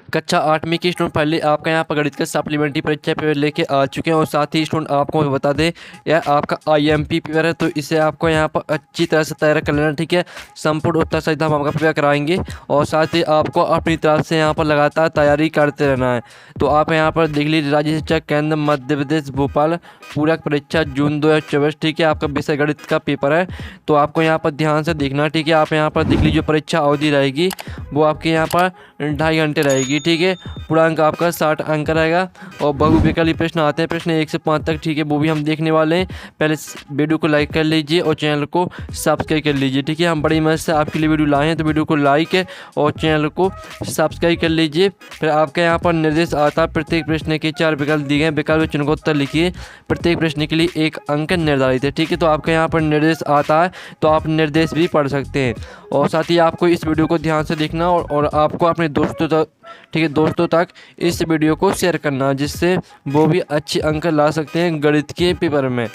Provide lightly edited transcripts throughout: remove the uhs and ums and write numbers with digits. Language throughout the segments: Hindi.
कक्षा 8वीं की स्टूडेंट पहले आपका यहाँ पर गणित का सप्लीमेंट्री परीक्षा पेपर लेके आ चुके हैं। और साथ ही स्टूडेंट आपको बता दें, यह आपका आईएमपी पेपर है, तो इसे आपको यहाँ पर अच्छी तरह से तैयार कर लेना। ठीक है, संपूर्ण उत्तर सहित हम आपका पेपर कराएंगे और साथ ही आपको अपनी तरफ से यहाँ पर लगातार तैयारी करते रहना है। तो आप यहाँ पर देख लीजिए, राज्य शिक्षा केंद्र मध्य प्रदेश भोपाल पूरक परीक्षा जून 2024। ठीक है, आपका विषय गणित का पेपर है, तो आपको यहाँ पर ध्यान से देखना। ठीक है, आप यहाँ पर देख लीजिए, परीक्षा अवधि रहेगी वो आपके यहाँ पर 2.5 घंटे रहेगी। ठीक है, पूर्णांक आपका 60 अंक रहेगा और बहुविकल्पी प्रश्न आते हैं, प्रश्न 1 से 5 तक। ठीक है, वो भी हम देखने वाले हैं। पहले वीडियो को लाइक कर लीजिए और चैनल को सब्सक्राइब कर लीजिए। ठीक है, हम बड़ी मदद से आपके लिए वीडियो लाए हैं, तो वीडियो को लाइक और चैनल को सब्सक्राइब कर लीजिए। फिर आपके यहाँ पर निर्देश आता है, प्रत्येक प्रश्न के 4 विकल्प दिए गए, विकल्प चुन कर उत्तर लिखिए, प्रत्येक प्रश्न के लिए 1 अंक निर्धारित है। ठीक है, तो आपके यहाँ पर निर्देश आता है, तो आप निर्देश भी पढ़ सकते हैं। और साथ ही आपको इस वीडियो को ध्यान से देखना और आपको अपने दोस्तों तक, ठीक है, दोस्तों तक इस वीडियो को शेयर करना, जिससे वो भी अच्छे अंक ला सकते हैं गणित के पेपर में।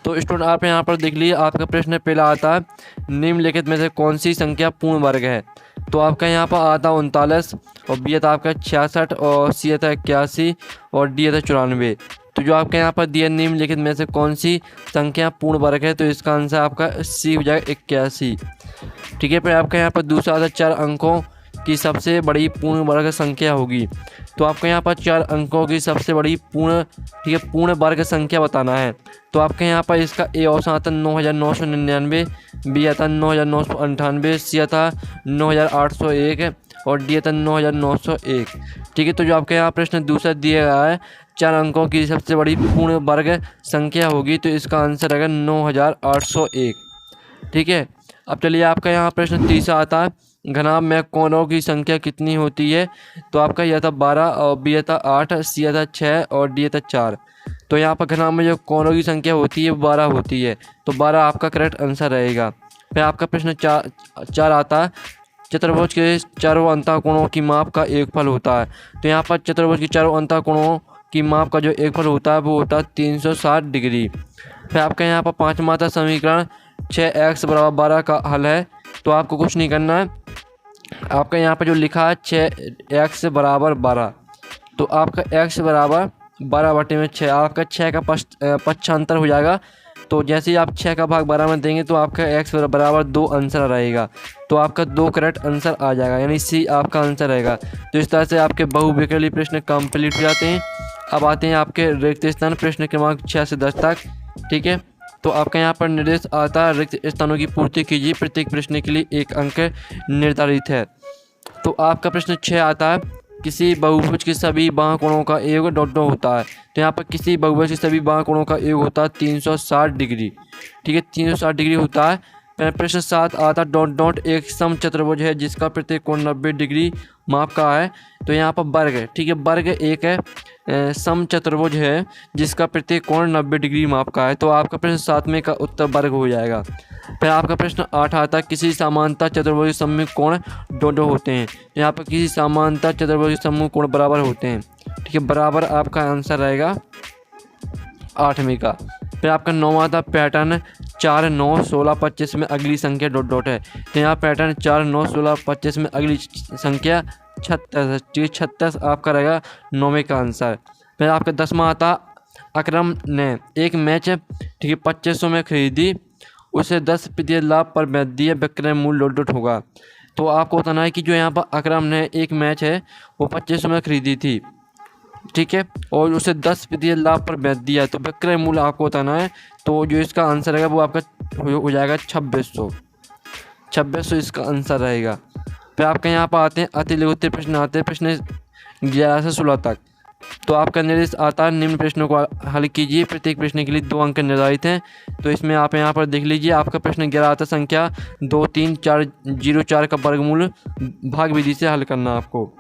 तो स्टूडेंट आप यहाँ पर देख लीजिए, आपका प्रश्न पहला आता है, निम्नलिखित में से कौन सी संख्या पूर्ण वर्ग है। तो आपका यहाँ पर आता 39 और बी आता आपका 66 और सी आता 81 और डी आता 94। तो जो आपके यहाँ पर दिया निम्नलिखित में से कौन सी संख्या पूर्ण वर्ग है, तो इसका आंसर आपका सी हो जाएगा 81। ठीक है, फिर आपका यहाँ पर दूसरा आता 4 अंकों की सबसे बड़ी पूर्ण वर्ग संख्या होगी। तो आपको यहाँ पर 4 अंकों की सबसे बड़ी ठीक है, पूर्ण वर्ग संख्या बताना है। तो आपके यहाँ पर इसका ए ऑप्शन आता 9999, बी आता 9998, सी आता 9801 और डी आता 9901। ठीक है, तो जो आपके यहाँ प्रश्न दूसरा दिया गया है, 4 अंकों की सबसे बड़ी पूर्ण वर्ग संख्या होगी, तो इसका आंसर रहेगा 9801। ठीक है, अब चलिए आपका यहाँ प्रश्न तीसरा आता है, घनाभ में कोणों की संख्या कितनी होती है। तो आपका यह था 12 और बी था 8, सी था 6 और डी था 4। तो यहाँ पर घनाभ में जो कोणों की संख्या होती है 12 होती है, तो 12 आपका करेक्ट आंसर रहेगा। फिर आपका प्रश्न 4 आता है, चतुर्भुज के चारों अंतःकोणों की माप का एक फल होता है। तो यहाँ पर चतुर्भुज के चारों अंतःकोणों की माप का जो एक फल होता है वो होता है 360 डिग्री। फिर आपका यहाँ पर पाँचवां था समीकरण 6x = 12 का हल है। तो आपको कुछ नहीं करना है, आपका यहाँ पर जो लिखा है 6x = 12, तो आपका x = 12/6, आपका 6 का पक्षांतर हो जाएगा। तो जैसे ही आप 6 का भाग 12 में देंगे तो आपका x = 2 आंसर रहेगा। तो आपका 2 करेक्ट आंसर आ जाएगा, यानी सी आपका आंसर रहेगा। तो इस तरह से आपके बहुविकल्पी प्रश्न कंप्लीट हो जाते हैं। अब आते हैं आपके रिक्त स्थान, प्रश्न क्रमांक 6 से 10 तक। ठीक है, तो आपका यहाँ पर निर्देश आता है, रिक्त स्थानों की पूर्ति कीजिए, प्रत्येक प्रश्न के लिए 1 अंक निर्धारित है। तो आपका प्रश्न 6 आता है, किसी बहुभुज के सभी बाह्य कोणों का योग डॉट होता है। तो यहाँ पर किसी बहुभुज के सभी बाह्य कोणों का योग होता है 360 डिग्री। ठीक है, 360 डिग्री होता है। प्रश्न 7 आता डॉट एक समचतुर्भुज है जिसका प्रत्येक कोण 90 डिग्री माप का है। तो यहाँ पर वर्ग है, ठीक है, वर्ग एक है, समचतुर्भुज है जिसका प्रत्येक कोण 90 डिग्री माप का है। तो आपका प्रश्न 7वें का उत्तर वर्ग हो जाएगा। फिर आपका प्रश्न 8 आता है, किसी समानता चतुर्भुज के समूह कोण दो होते हैं। तो यहाँ पर किसी समानता चतुर्भुज के समूह कोण बराबर होते हैं। ठीक है, बराबर आपका आंसर रहेगा 8वें का। फिर आपका 9वां था, पैटर्न 4 9 16 25 में अगली संख्या डॉट है। तो यहाँ पैटर्न 4 9 16 25 में अगली संख्या 36, 36 आपका रहेगा 9वें का आंसर। फिर आपका 10वां आता, अकरम ने एक मैच, ठीक है, 2500 में खरीदी, उसे 10% लाभ पर बेच दिया, विक्रय मूल्य डॉट होगा। तो आपको बताना है कि जो यहाँ पर अकरम ने एक मैच है वो 2500 में खरीदी थी, ठीक है, और उसे 10% लाभ पर बेच दिया, तो विक्रय मूल्य आपको बताना है। तो जो इसका आंसर रहेगा वो आपका हो जाएगा 2600 इसका आंसर रहेगा। फिर आपके यहाँ पर आते हैं अतिलघुत्तर प्रश्न आते हैं, प्रश्न 11 से 16 तक। तो आपका निर्देश आता है, निम्न प्रश्नों को हल कीजिए, प्रत्येक प्रश्न के लिए 2 अंक निर्धारित हैं। तो इसमें आप यहाँ पर देख लीजिए, आपका प्रश्न 11 आता संख्या 2 3 4 0 4 का वर्गमूल भाग विधि से हल करना आपको।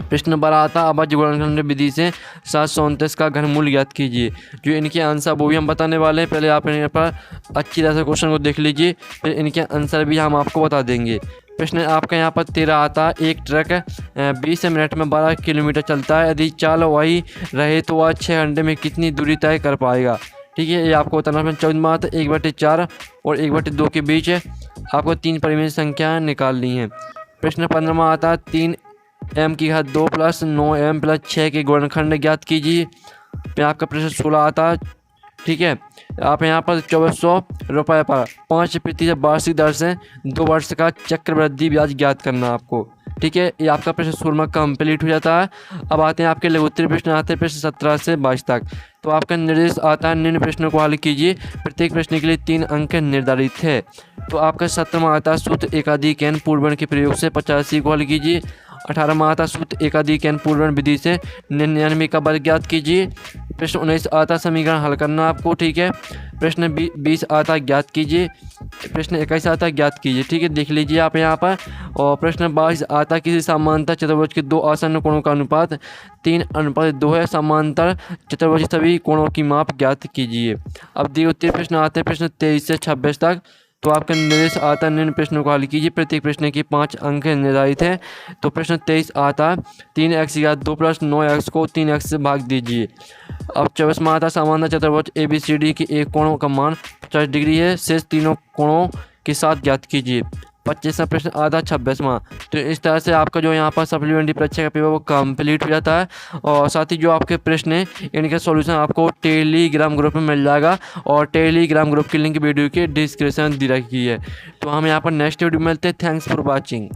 प्रश्न 12 आता, अभाज्य गुणनखंड विधि से 729 का घनमूल ज्ञात कीजिए। जो इनके आंसर वो भी हम बताने वाले हैं, पहले आप यहाँ पर अच्छी तरह से क्वेश्चन को देख लीजिए, फिर इनके आंसर भी हम आपको बता देंगे। प्रश्न आपका यहाँ पर 13 आता है, एक ट्रक 20 मिनट में 12 किलोमीटर चलता है, यदि चाल वही रहे तो वह 6 घंटे में कितनी दूरी तय कर पाएगा। ठीक है, ये आपको बताना है। 14वां आता, 1/4 और 1/2 के बीच आपको 3 परिमेय संख्याएँ निकालनी है। प्रश्न 15वां आता, 3 m की घात 2 प्लस 9m प्लस 6 के गुणनखंड ज्ञात कीजिए। फिर आपका प्रश्न 16 आता है, ठीक है। आप यहाँ पर 2400 रुपये पर 5% वार्षिक दर से 2 वर्ष का चक्रवृद्धि ब्याज ज्ञात करना आपको, ठीक है। ये आपका प्रश्न 16 कंप्लीट हो जाता है। अब आते हैं आपके लघुत्तरीय प्रश्न, आते हैं प्रश्न 17 से 22 तक। तो आपका निर्देश आता है निम्न प्रश्नों को हल कीजिए, प्रत्येक प्रश्न के लिए 3 अंक निर्धारित है। तो आपका 17वां आता है सूत्र एकाधिक n पूर्वण के प्रयोग से 85 को हल कीजिए। 18वां आता है सूत्र एकाधिक n पूर्वण विधि से 99 का वर्ग ज्ञात कीजिए। प्रश्न 19 आता समीकरण हल करना आपको, ठीक है। प्रश्न 20 आता ज्ञात कीजिए। प्रश्न 21 आता ज्ञात कीजिए, ठीक है, देख लीजिए आप यहाँ पर। और प्रश्न 22 आता किसी समांतर चतुर्भुज के 2 आसन्न कोणों का अनुपात 3:2 है। समांतर चतुर्भुज सभी कोणों की माप ज्ञात कीजिए। अब दिए उत्तर प्रश्न आते हैं प्रश्न 23 से 26 तक। तो आपका निर्देश आता निम्न प्रश्नों को हल कीजिए, प्रत्येक प्रश्न की 5 अंक निर्धारित है। तो प्रश्न 23 आता 3x की घात 2 प्लस 9x को 3x से भाग दीजिए। अब 24वां आता समांतर चतुर्भुज ABCD के एक कोणों का मान 50 डिग्री है, शेष तीनों कोणों के साथ ज्ञात कीजिए। 25वां प्रश्न आधा 26वां। तो इस तरह से आपका जो यहाँ पर सप्लीमेंट्री परीक्षा का पेपर वो कंप्लीट हो जाता है। और साथ ही जो आपके प्रश्न हैं इनका सॉल्यूशन आपको टेलीग्राम ग्रुप में मिल जाएगा, और टेलीग्राम ग्रुप की लिंक वीडियो के डिस्क्रिप्शन दी रखी है। तो हम यहाँ पर नेक्स्ट वीडियो में मिलते हैं। Thanks for watching.